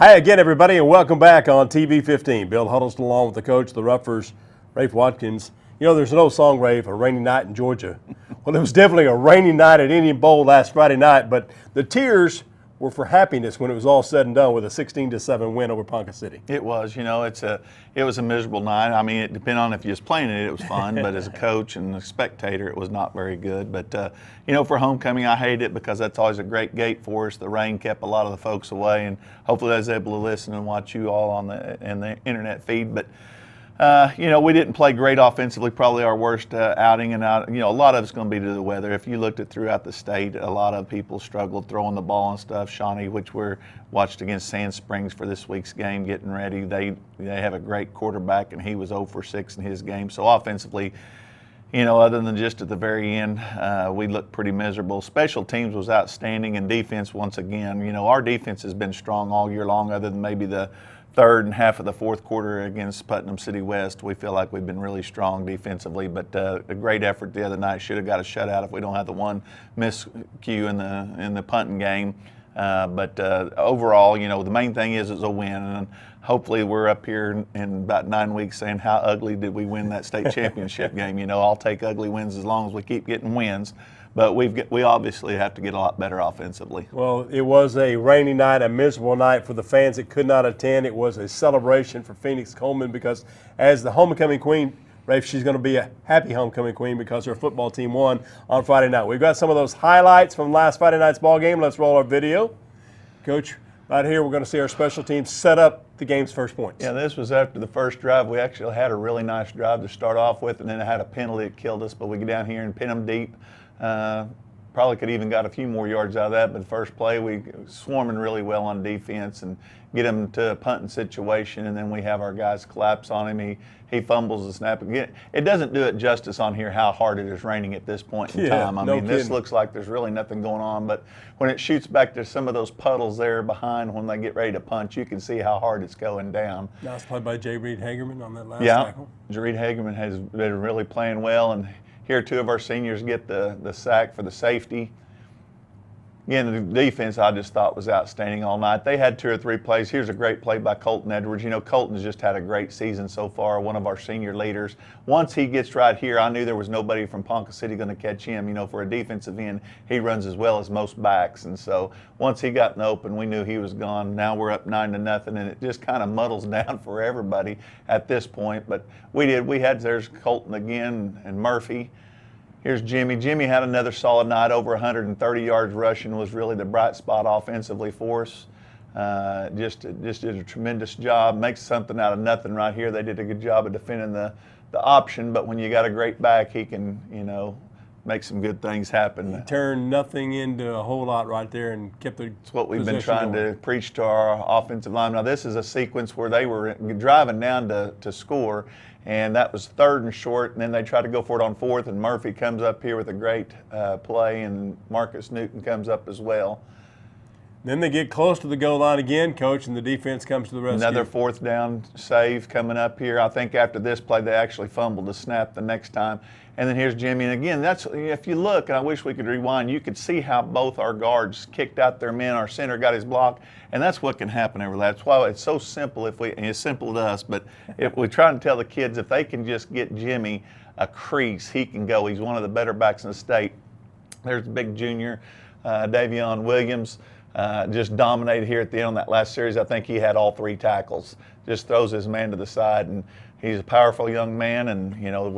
Hi again, everybody, and welcome back on TV 15. BiIl Huddleston along with the coach of the Roughers, Rafe Watkins. You know, there's an old song, Rafe, A Rainy Night in Georgia. Well, it was definitely a rainy night at Indian Bowl last Friday night, but the tears were for happiness when it was all said and done with a 16-7 win over Ponca City. It was, you know, it was a miserable night. I mean, it depended on if you was playing it, it was fun, but as a coach and a spectator, it was not very good. But, you know, for homecoming, I hate it because that's always a great gate for us. The rain kept a lot of the folks away, and hopefully I was able to listen and watch you all on the internet feed. But you know, we didn't play great offensively, probably our worst outing. And, you know, a lot of it's going to be due to the weather. If you looked at throughout the state, a lot of people struggled throwing the ball and stuff. Shawnee, which we're watched against Sand Springs for this week's game, getting ready. They have a great quarterback, and he was 0 for 6 in his game. So offensively, you know, other than just at the very end, we looked pretty miserable. Special teams was outstanding, and defense once again. You know, our defense has been strong all year long, other than maybe the third and half of the fourth quarter against Putnam City West. We feel like we've been really strong defensively, but a great effort the other night. Should have got a shutout if we don't have the one miscue in the punting game. But overall, you know, the main thing is a win, and hopefully we're up here in about 9 weeks saying how ugly did we win that state championship game. You know, I'll take ugly wins as long as we keep getting wins. But we obviously have to get a lot better offensively. Well, it was a rainy night, a miserable night for the fans that could not attend. It was a celebration for Phoenix Coleman because as the homecoming queen, Rafe, she's going to be a happy homecoming queen because her football team won on Friday night. We've got some of those highlights from last Friday night's ball game. Let's roll our video. Coach, right here we're going to see our special teams set up the game's first points. Yeah, this was after the first drive. We actually had a really nice drive to start off with, and then it had a penalty that killed us, but we get down here and pin them deep. Probably could even got a few more yards out of that, but the first play we swarming really well on defense and get him to a punting situation, and then we have our guys collapse on him. He fumbles the snap again. It doesn't do it justice on here how hard it is raining at this point in time. I mean, this looks like there's really nothing going on, but when it shoots back to some of those puddles there behind when they get ready to punch, you can see how hard it's going down. Nice play by Jarod Hagerman on that last tackle. Yeah, Jarod Hagerman has been really playing well, and here, 2 of our seniors get the sack for the safety. Again, the defense I just thought was outstanding all night. They had 2 or 3 plays. Here's a great play by Colton Edwards. You know, Colton's just had a great season so far, one of our senior leaders. Once he gets right here, I knew there was nobody from Ponca City going to catch him. You know, for a defensive end, he runs as well as most backs. And so once he got in open, we knew he was gone. Now we're up 9-0, and it just kind of muddles down for everybody at this point. But there's Colton again and Murphy. Here's Jimmy. Jimmy had another solid night, over 130 yards rushing, was really the bright spot offensively for us. Just did a tremendous job. Makes something out of nothing right here. They did a good job of defending the option, but when you got a great back, he can, you know, make some good things happen. He turned nothing into a whole lot right there and kept the It's what we've been trying to preach to our offensive line. Now, this is a sequence where they were driving down to score, and that was 3rd and short, and then they tried to go for it on 4th, and Murphy comes up here with a great play, and Marcus Newton comes up as well. Then they get close to the goal line again, Coach, and the defense comes to the rescue. Another 4th down save coming up here. I think after this play, they actually fumbled the snap the next time. And then here's Jimmy. And again, that's, if you look, and I wish we could rewind, you could see how both our guards kicked out their men. Our center got his block, and that's what can happen every lap. That's why it's so simple. And it's simple to us, but if we try to tell the kids, if they can just get Jimmy a crease, he can go. He's one of the better backs in the state. There's the big junior, Davion Williams. Just dominated here at the end on that last series. I think he had all 3 tackles. Just throws his man to the side, and he's a powerful young man. And you know,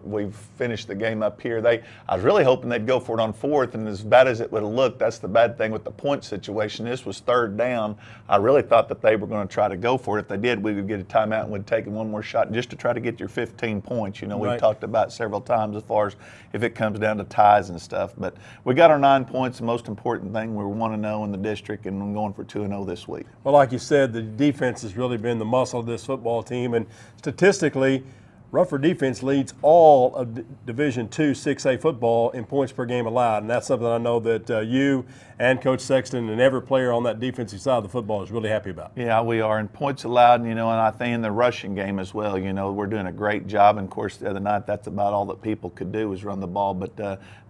we've finished the game up here. I was really hoping they'd go for it on 4th, and as bad as it would have looked, that's the bad thing with the point situation. This was 3rd down. I really thought that they were going to try to go for it. If they did, we would get a timeout and would take one more shot just to try to get your 15 points. You know, we've talked about several times as far as if it comes down to ties and stuff. But we got our 9 points. The most important thing, we're 1-0 in the district, and I'm going for 2-0 this week. Well, like you said, the defense has really been the muscle of this football team, and statistically, Rougher defense leads all of Division II 6A football in points per game allowed, and that's something I know that you and Coach Sexton and every player on that defensive side of the football is really happy about. Yeah, we are, and points allowed, you know, and I think in the rushing game as well, you know, we're doing a great job, and of course the other night that's about all that people could do was run the ball, but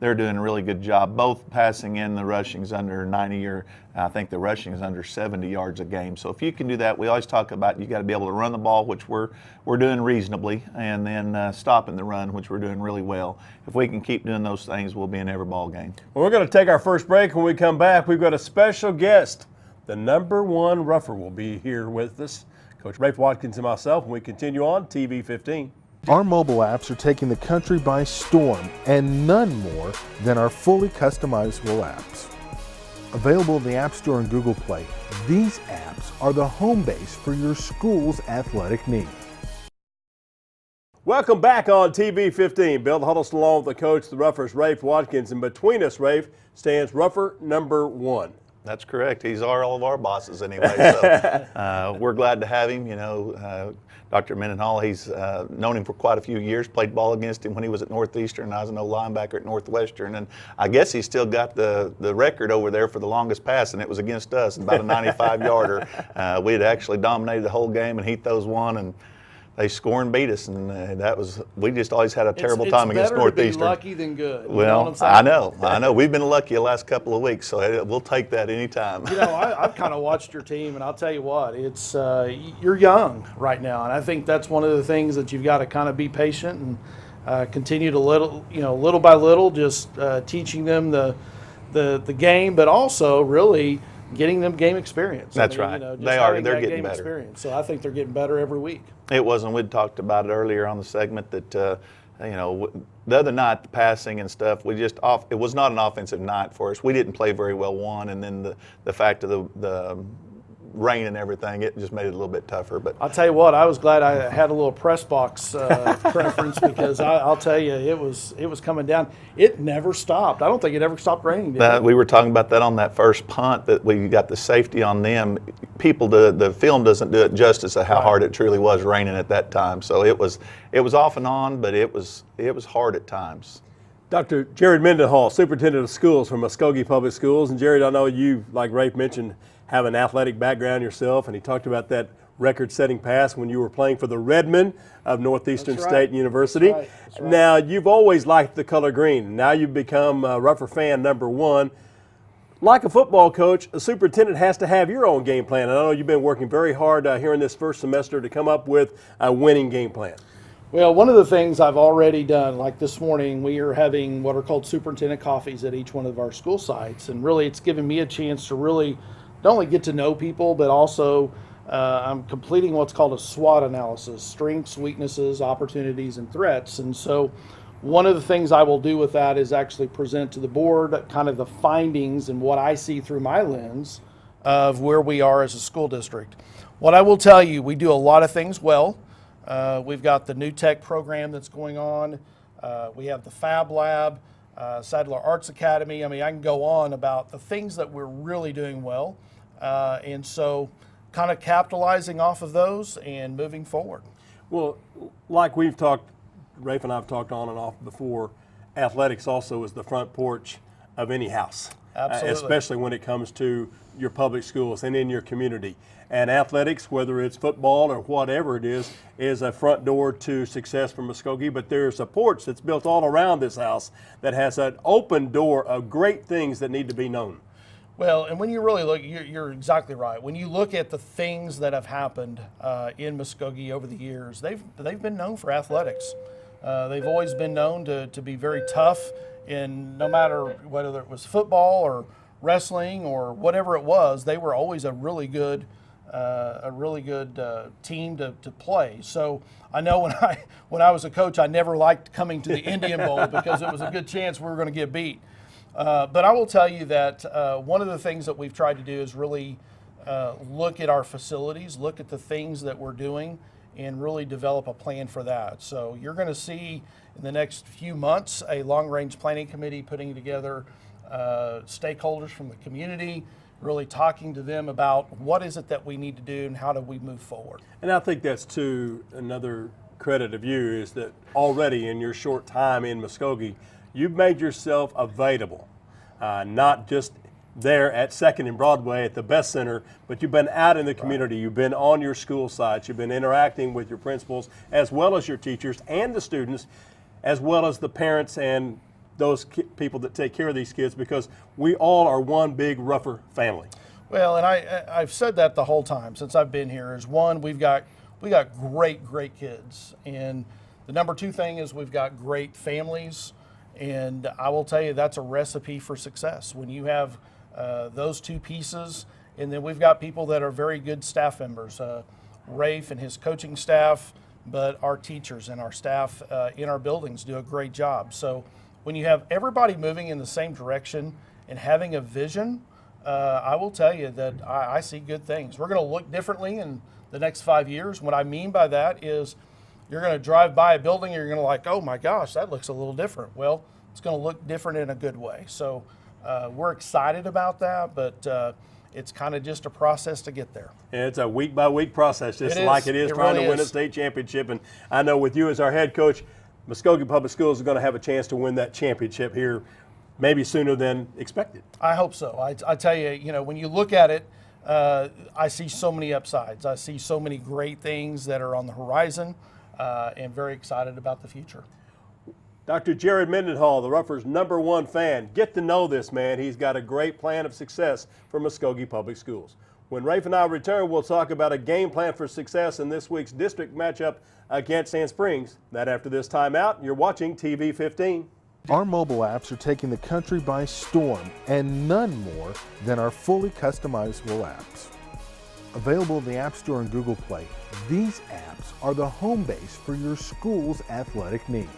they're doing a really good job, both passing and the rushing's under 90 or I think the rushing is under 70 yards a game. So if you can do that, we always talk about you got to be able to run the ball, which we're doing reasonably, and then stopping the run, which we're doing really well. If we can keep doing those things, we'll be in every ball game. Well, we're going to take our first break. When we come back, we've got a special guest. The #1 Rougher will be here with us, Coach Rafe, Watkins, and myself, and we continue on TV 15. Our mobile apps are taking the country by storm, and none more than our fully customizable apps. Available in the App Store and Google Play, these apps are the home base for your school's athletic needs. Welcome back on TV 15. BiIl Huddleston along with the coach, the Roughers, Rafe Watkins, and between us, Rafe, stands Rougher #1. That's correct. He's all of our bosses anyway, so we're glad to have him. You know, Dr. Mendenhall, he's known him for quite a few years, played ball against him when he was at Northeastern. I was an old linebacker at Northwestern, and I guess he's still got the record over there for the longest pass, and it was against us, about a 95-yarder. We had actually dominated the whole game, and he throws one, and they score and beat us, and we just always had a terrible time against Northeastern. It's better to be lucky than good. Well, you know what I'm saying? I know. We've been lucky the last couple of weeks, so we'll take that anytime. You know, I've kind of watched your team, and I'll tell you what, it's you're young right now, and I think that's one of the things that you've got to kind of be patient and continue to little by little, just teaching them the game, but also really getting them game experience. That's right. They're getting better. Experience. So I think they're getting better every week. It wasn't. We'd talked about it earlier on the segment that the other night, the passing and stuff, it was not an offensive night for us. We didn't play very well one, and then the fact of the rain and everything, it just made it a little bit tougher. But I'll tell you what, I was glad I had a little press box preference because I'll tell you, it was coming down. It never stopped. I don't think it ever stopped raining. Did it? We were talking about that on that first punt, that we got the safety on them. The film doesn't do it justice of how hard it truly was raining at that time. So it was off and on, but it was hard at times. Dr. Jarod Mendenhall, Superintendent of Schools from Muskogee Public Schools. And Jarod, I know you, like Rafe mentioned, have an athletic background yourself, and he talked about that record-setting pass when you were playing for the Redmen of Northeastern State University. That's right. Now, you've always liked the color green. Now you've become Rougher fan #1. Like a football coach, a superintendent has to have your own game plan. And I know you've been working very hard here in this first semester to come up with a winning game plan. Well, one of the things I've already done, like this morning, we are having what are called superintendent coffees at each one of our school sites. And really, it's given me a chance to really not only get to know people, but also I'm completing what's called a SWOT analysis: strengths, weaknesses, opportunities, and threats. And so one of the things I will do with that is actually present to the board kind of the findings and what I see through my lens of where we are as a school district. What I will tell you, we do a lot of things well. We've got the new tech program that's going on. We have the Fab Lab, Sadler Arts Academy. I mean, I can go on about the things that we're really doing well. And so kind of capitalizing off of those and moving forward. Well, like we've talked, Rafe and I have talked on and off before, athletics also is the front porch of any house. Absolutely. Especially when it comes to your public schools and in your community. And athletics, whether it's football or whatever it is a front door to success for Muskogee. But there's a porch that's built all around this house that has an open door of great things that need to be known. Well, and when you really look, you're exactly right. When you look at the things that have happened in Muskogee over the years, they've been known for athletics. They've always been known to be very tough in no matter whether it was football or wrestling or whatever it was. They were always a really good team to play. So I know when I was a coach, I never liked coming to the Indian Bowl because it was a good chance we were going to get beat. But I will tell you that one of the things that we've tried to do is really look at our facilities, look at the things that we're doing, and really develop a plan for that. So you're going to see in the next few months a long-range planning committee putting together stakeholders from the community, really talking to them about what is it that we need to do and how do we move forward. And I think that's too another credit of you is that already in your short time in Muskogee, you've made yourself available, not just there at 2nd and Broadway at the Best Center, but you've been out in the community. You've been on your school sites. You've been interacting with your principals as well as your teachers and the students, as well as the parents and those people that take care of these kids, because we all are one big Rougher family. Well, and I've said that the whole time since I've been here. Is one, we got great kids, and the number two thing is we've got great families, and I will tell you that's a recipe for success when you have those two pieces. And then we've got people that are very good staff members, Rafe and his coaching staff, but our teachers and our staff in our buildings do a great job. So when you have everybody moving in the same direction and having a vision, I will tell you that I see good things. We're going to look differently in the next 5 years. What I mean by that is you're going to drive by a building and you're going to like, oh my gosh, that looks a little different. Well, it's going to look different in a good way. So we're excited about that, but it's kind of just a process to get there. And it's a week-by-week process, just It like is. it is It trying really to win a is. state championship. And I know with you as our head coach, Muskogee Public Schools is going to have a chance to win that championship here maybe sooner than expected. I hope so. I tell you, when you look at it, I see so many upsides. I see so many great things that are on the horizon, and very excited about the future. Dr. Jarod Mendenhall, the Roughers' #1 fan. Get to know this man. He's got a great plan of success for Muskogee Public Schools. When Rafe and I return, we'll talk about a game plan for success in this week's district matchup against Sand Springs. That after this timeout, you're watching TV 15. Our mobile apps are taking the country by storm, and none more than our fully customizable apps. Available in the App Store and Google Play, these apps are the home base for your school's athletic needs.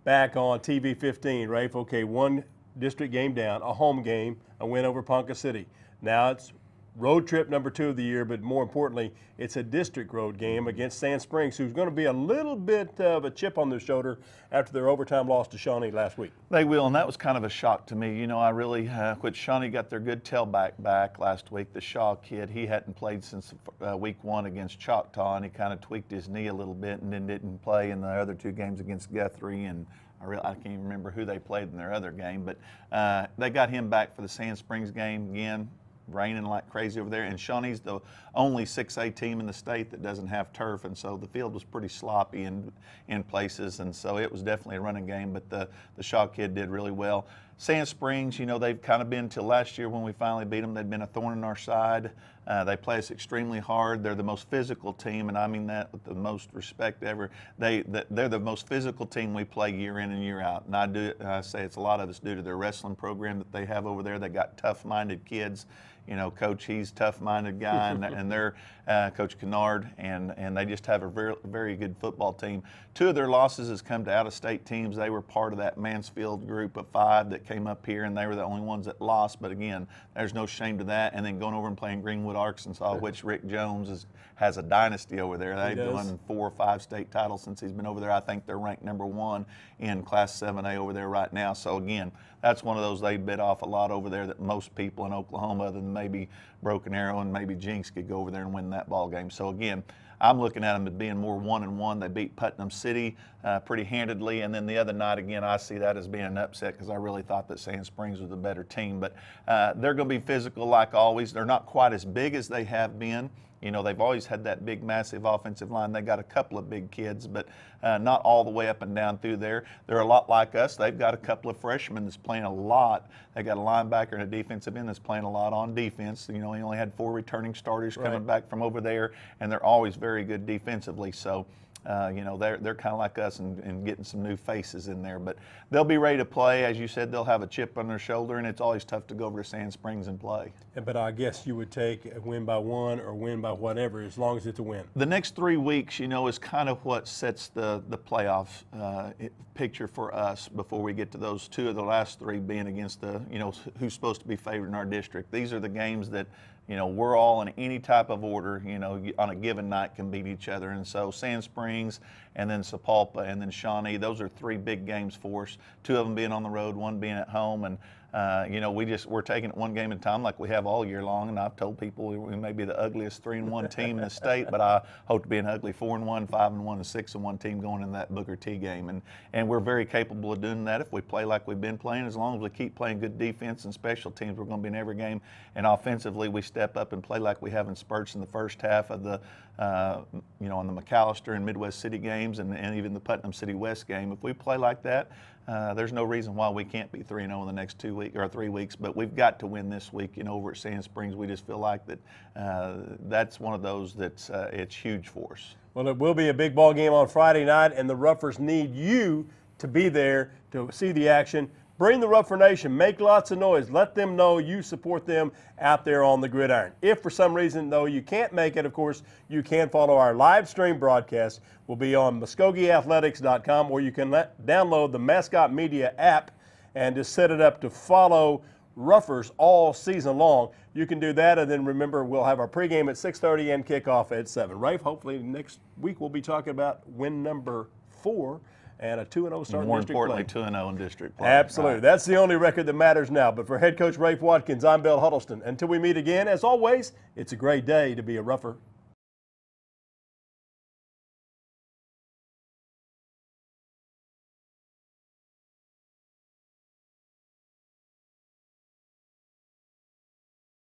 Back on TV 15, Rafe, okay, one district game down, a home game, a win over Ponca City. Now it's road trip #2 of the year, but more importantly, it's a district road game against Sand Springs, who's going to be a little bit of a chip on their shoulder after their overtime loss to Shawnee last week. They will, and that was kind of a shock to me. I really, which Shawnee got their good tailback back last week, the Shaw kid. He hadn't played since week 1 against Choctaw, and he kind of tweaked his knee a little bit and then didn't play in the other 2 games against Guthrie, and I can't even remember who they played in their other game, but they got him back for the Sand Springs game again. Raining like crazy over there, and Shawnee's the only 6A team in the state that doesn't have turf, and so the field was pretty sloppy in places, and so it was definitely a running game, but the Shaw kid did really well. Sand Springs, they've kind of been, till last year when we finally beat them, they'd been a thorn in our side. They play us extremely hard. They're the most physical team, and I mean that with the most respect ever. They're the most physical team we play year in and year out, and I say it's a lot of it's due to their wrestling program that they have over there. They got tough-minded kids. Coach, he's a tough-minded guy, and they're Coach Kennard, and they just have a very, very good football team. 2 of their losses has come to out-of-state teams. They were part of that Mansfield group of 5 that came up here, and they were the only ones that lost. But again, there's no shame to that. And then going over and playing Greenwood, Arkansas, which Rick Jones has a dynasty over there. They've won 4 or 5 state titles since he's been over there. I think they're ranked #1 in Class 7A over there right now. So again, that's one of those they bit off a lot over there that most people in Oklahoma, other than maybe Broken Arrow and maybe Jinx, could go over there and win that ball game. So again, I'm looking at them as being more 1-1. They beat Putnam City pretty handedly, and then the other night, again, I see that as being an upset because I really thought that Sand Springs was a better team. But they're going to be physical like always. They're not quite as big as they have been. They've always had that big, massive offensive line. They got a couple of big kids, but not all the way up and down through there. They're a lot like us. They've got a couple of freshmen that's playing a lot. They got a linebacker and a defensive end that's playing a lot on defense. He only had 4 returning starters coming back from over there, and they're always very good defensively. So, they're kind of like us and getting some new faces in there. But they'll be ready to play. As you said, they'll have a chip on their shoulder, and it's always tough to go over to Sand Springs and play. But I guess you would take a win by 1 or win by whatever, as long as it's a win. The next 3 weeks, is kind of what sets the playoff picture for us before we get to those 2 of the last 3 being against the, who's supposed to be favored in our district. These are the games that, we're all in any type of order, on a given night can beat each other. And so Sand Springs and then Sapulpa and then Shawnee, those are 3 big games for us, 2 of them being on the road, 1 being at home. And we're taking it 1 game at a time like we have all year long, and I've told people we may be the ugliest 3-1 team in the state, but I hope to be an ugly 4-1, 5-1, and 6-1 team going in that Booker T game, and we're very capable of doing that if we play like we've been playing. As long as we keep playing good defense and special teams, we're going to be in every game, and offensively we step up and play like we have in spurts in the first half of the on the McAllister and Midwest City games and even the Putnam City West game. If we play like that, there's no reason why we can't be 3-0 in the next 2 weeks or 3 weeks, but we've got to win this week. Over at Sand Springs, we just feel like that that's one of those that's it's huge for us. Well, it will be a big ball game on Friday night, and the Roughers need you to be there to see the action. Bring the Rougher Nation. Make lots of noise. Let them know you support them out there on the gridiron. If for some reason, though, you can't make it, of course, you can follow our live stream broadcast. We'll be on MuskogeeAthletics.com, or you can download the Mascot Media app and just set it up to follow Roughers all season long. You can do that, and then remember, we'll have our pregame at 6:30 and kickoff at 7. Rafe, hopefully next week we'll be talking about win number 4 and a 2-0 start in More district importantly, play. 2-0 in district play. Absolutely. Right. That's the only record that matters now. But for head coach Rafe Watkins, I'm BiIl Huddleston. Until we meet again, as always, it's a great day to be a Rougher.